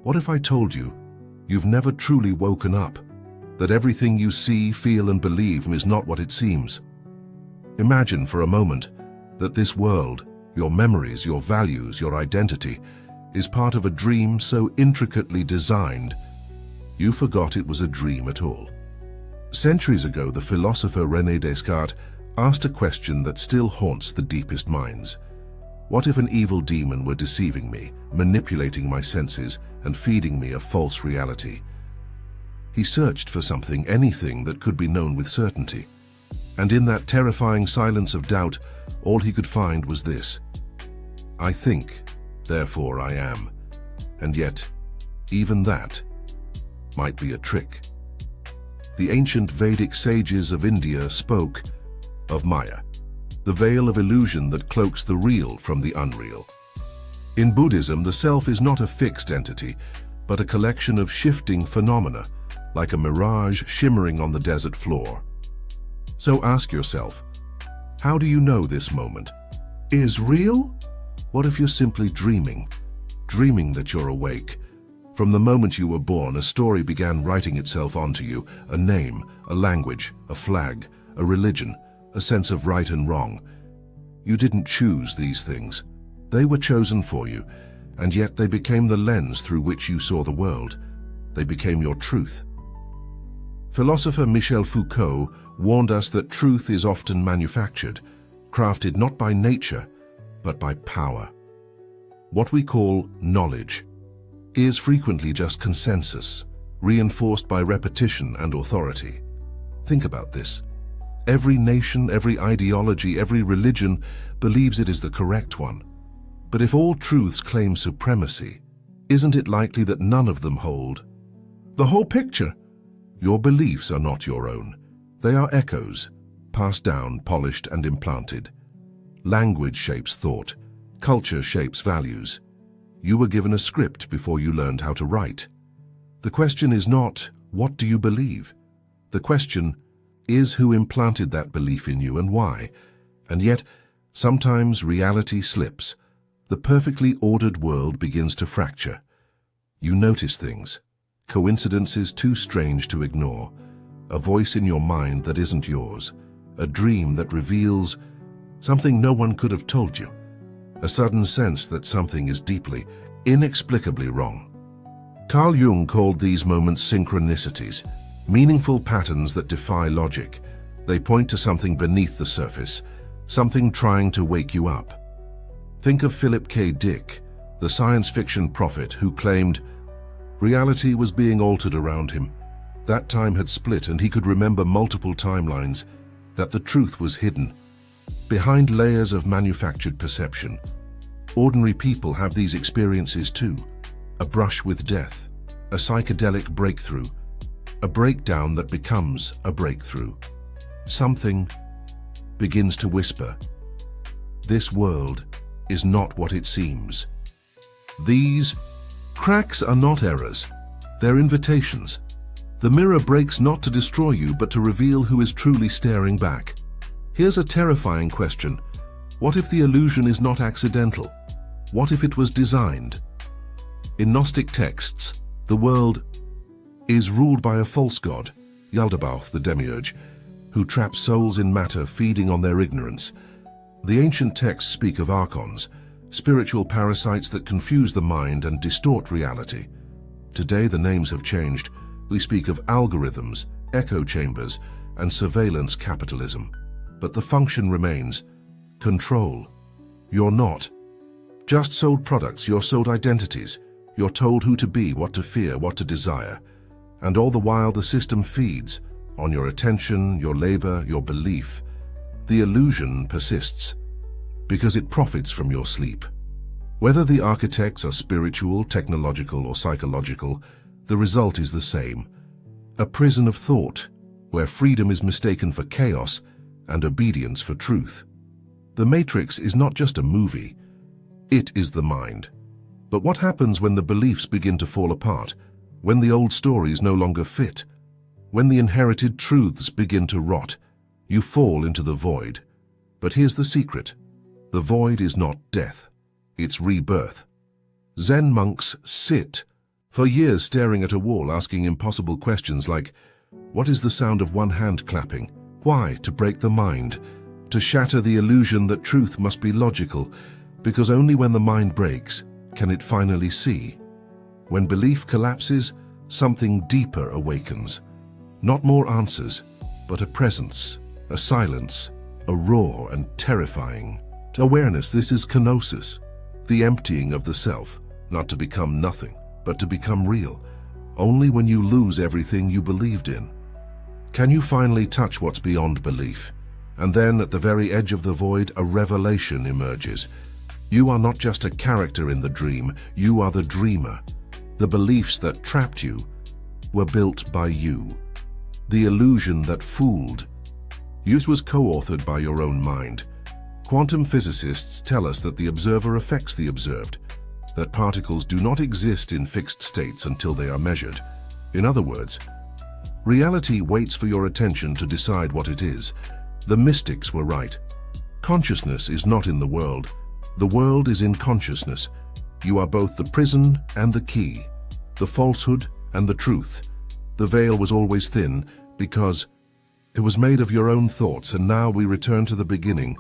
What if I told you you've never truly woken up, that everything you see, feel, and believe is not what it seems? Imagine for a moment that this world, your memories, your values, your identity, is part of a dream so intricately designed, you forgot it was a dream at all. Centuries ago, the philosopher René Descartes asked a question that still haunts the deepest minds. What if an evil demon were deceiving me, manipulating my senses, and feeding me a false reality? He searched for something, anything that could be known with certainty. And in that terrifying silence of doubt, all he could find was this: I think, therefore I am. And yet, even that might be a trick. The ancient Vedic sages of India spoke of Maya, the veil of illusion that cloaks the real from the unreal. In Buddhism, the self is not a fixed entity, but a collection of shifting phenomena, like a mirage shimmering on the desert floor. So ask yourself, how do you know this moment is real? What if you're simply dreaming that you're awake? From the moment you were born, a story began writing itself onto you, a name, a language, a flag, a religion, a sense of right and wrong. You didn't choose these things. They were chosen for you, and yet they became the lens through which you saw the world. They became your truth. Philosopher Michel Foucault warned us that truth is often manufactured, crafted not by nature, but by power. What we call knowledge is frequently just consensus, reinforced by repetition and authority. Think about this. Every nation, every ideology, every religion believes it is the correct one. But if all truths claim supremacy, isn't it likely that none of them hold the whole picture? Your beliefs are not your own. They are echoes, passed down, polished, and implanted. Language shapes thought. Culture shapes values. You were given a script before you learned how to write. The question is not, what do you believe? The question is, who implanted that belief in you and why? And yet, sometimes reality slips. The perfectly ordered world begins to fracture. You notice things, coincidences too strange to ignore, a voice in your mind that isn't yours, a dream that reveals something no one could have told you, a sudden sense that something is deeply, inexplicably wrong. Carl Jung called these moments synchronicities, meaningful patterns that defy logic. They point to something beneath the surface, something trying to wake you up. Think of Philip K. Dick, the science fiction prophet who claimed reality was being altered around him. That time had split and he could remember multiple timelines, that the truth was hidden behind layers of manufactured perception. Ordinary people have these experiences too. A brush with death, a psychedelic breakthrough, a breakdown that becomes a breakthrough. Something begins to whisper, this world is not what it seems. These cracks are not errors, they're invitations. The mirror breaks not to destroy you, but to reveal who is truly staring back. Here's a terrifying question. What if the illusion is not accidental? What if it was designed? In Gnostic texts, the world is ruled by a false god, Yaldabaoth the demiurge, who traps souls in matter, feeding on their ignorance. The ancient texts speak of archons, spiritual parasites that confuse the mind and distort reality. Today the names have changed. We speak of algorithms, echo chambers, and surveillance capitalism. But the function remains: control. You're not just sold products, you're sold identities. You're told who to be, what to fear, what to desire. And all the while the system feeds on your attention, your labor, your belief. The illusion persists because it profits from your sleep. Whether the architects are spiritual, technological, or psychological, the result is the same. A prison of thought, where freedom is mistaken for chaos and obedience for truth. The Matrix is not just a movie, it is the mind. But what happens when the beliefs begin to fall apart, when the old stories no longer fit, when the inherited truths begin to rot? You fall into the void. But here's the secret. The void is not death, it's rebirth. Zen monks sit For years staring at a wall asking impossible questions like, what is the sound of one hand clapping? Why? To break the mind, to shatter the illusion that truth must be logical, because only when the mind breaks can it finally see. When belief collapses, something deeper awakens. Not more answers, but a presence, a silence, a raw and terrifying awareness. This is kenosis, the emptying of the self, not to become nothing, but to become real, only when you lose everything you believed in. Can you finally touch what's beyond belief? And then, at the very edge of the void, a revelation emerges. You are not just a character in the dream, you are the dreamer. The beliefs that trapped you were built by you. The illusion that fooled. Yours was co-authored by your own mind. Quantum physicists tell us that the observer affects the observed, that particles do not exist in fixed states until they are measured. In other words, reality waits for your attention to decide what it is. The mystics were right. Consciousness is not in the world is in consciousness. You are both the prison and the key, the falsehood and the truth. The veil was always thin because it was made of your own thoughts, and now we return to the beginning.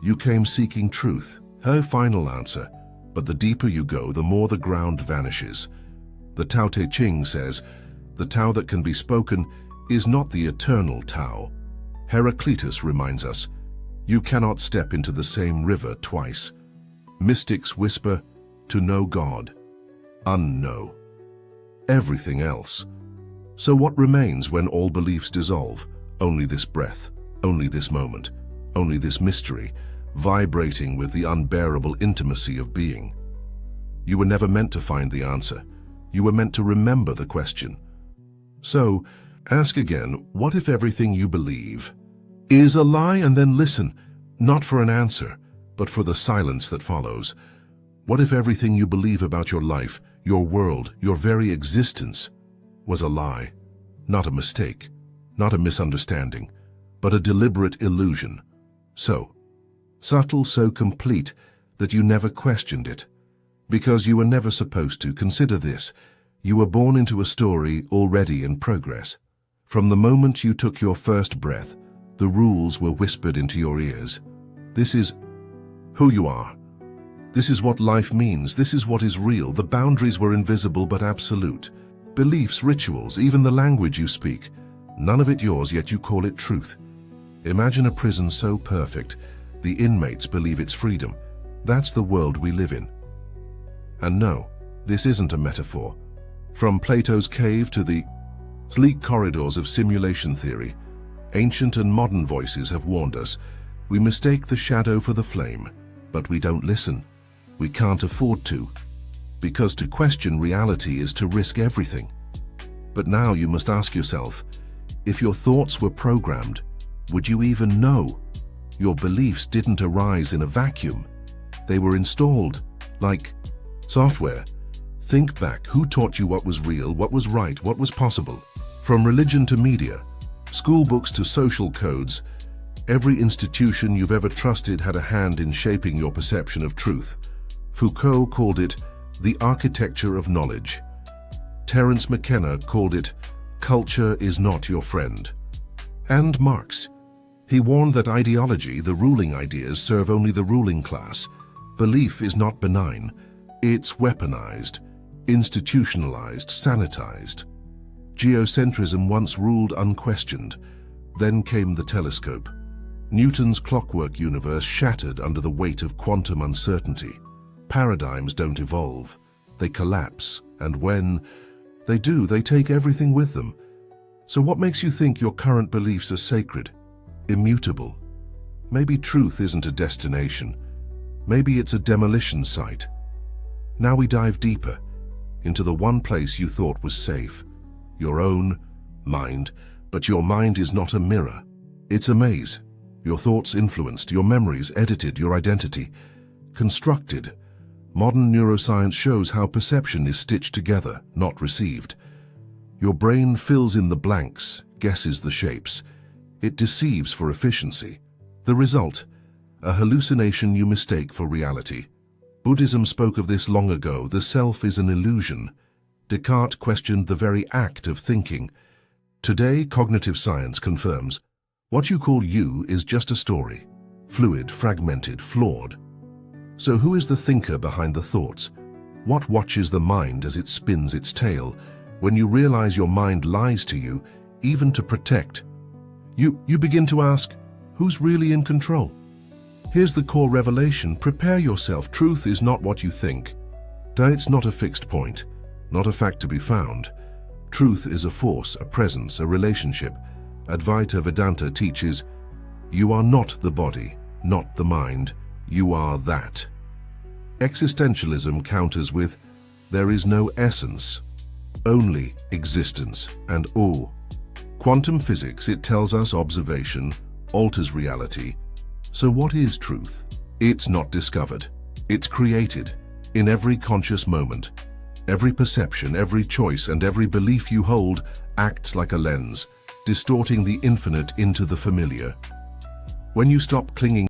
You came seeking truth, her final answer, but the deeper you go, the more the ground vanishes. The Tao Te Ching says, the Tao that can be spoken is not the eternal Tao. Heraclitus reminds us, you cannot step into the same river twice. Mystics whisper, to know God, unknow everything else. So what remains when all beliefs dissolve? Only this breath, only this moment, only this mystery, vibrating with the unbearable intimacy of being. You were never meant to find the answer. You were meant to remember the question. So, ask again, what if everything you believe is a lie? And then listen, not for an answer, but for the silence that follows. What if everything you believe about your life, your world, your very existence was a lie? Not a mistake, not a misunderstanding, but a deliberate illusion. So subtle, so complete that you never questioned it. Because you were never supposed to. Consider this. You were born into a story already in progress. From the moment you took your first breath, the rules were whispered into your ears. This is who you are. This is what life means. This is what is real. The boundaries were invisible but absolute. Beliefs, rituals, even the language you speak, none of it yours, yet you call it truth. Imagine a prison so perfect, the inmates believe it's freedom. That's the world we live in. And no, this isn't a metaphor. From Plato's cave to the sleek corridors of simulation theory, ancient and modern voices have warned us. We mistake the shadow for the flame, but we don't listen. We can't afford to, because to question reality is to risk everything. But now you must ask yourself, if your thoughts were programmed, would you even know? Your beliefs didn't arise in a vacuum. They were installed, like software. Think back, who taught you what was real, what was right, what was possible? From religion to media, school books to social codes, every institution you've ever trusted had a hand in shaping your perception of truth. Foucault called it the architecture of knowledge. Terence McKenna called it culture is not your friend. And Marx, he warned that ideology, the ruling ideas, serve only the ruling class. Belief is not benign. It's weaponized, institutionalized, sanitized. Geocentrism once ruled unquestioned. Then came the telescope. Newton's clockwork universe shattered under the weight of quantum uncertainty. Paradigms don't evolve. They collapse, and when they do, they take everything with them. So what makes you think your current beliefs are sacred, immutable? Maybe truth isn't a destination. Maybe it's a demolition site. Now we dive deeper into the one place you thought was safe, your own mind. But your mind is not a mirror. It's a maze. Your thoughts influenced, your memories edited, your identity constructed. Modern neuroscience shows how perception is stitched together, not received. Your brain fills in the blanks, guesses the shapes. It deceives for efficiency. The result, a hallucination you mistake for reality. Buddhism spoke of this long ago. The self is an illusion. Descartes questioned the very act of thinking. Today, cognitive science confirms what you call you is just a story, fluid, fragmented, flawed. So who is the thinker behind the thoughts? What watches the mind as it spins its tale? When you realize your mind lies to you, even to protect, you begin to ask, who's really in control? Here's the core revelation. Prepare yourself. Truth is not what you think. It's not a fixed point, not a fact to be found. Truth is a force, a presence, a relationship. Advaita Vedanta teaches, you are not the body, not the mind, you are that. Existentialism counters with, there is no essence, only existence and all. Quantum physics, it tells us observation alters reality. So what is truth? It's not discovered. It's created in every conscious moment. Every perception, every choice, and every belief you hold acts like a lens, distorting the infinite into the familiar. When you stop clinging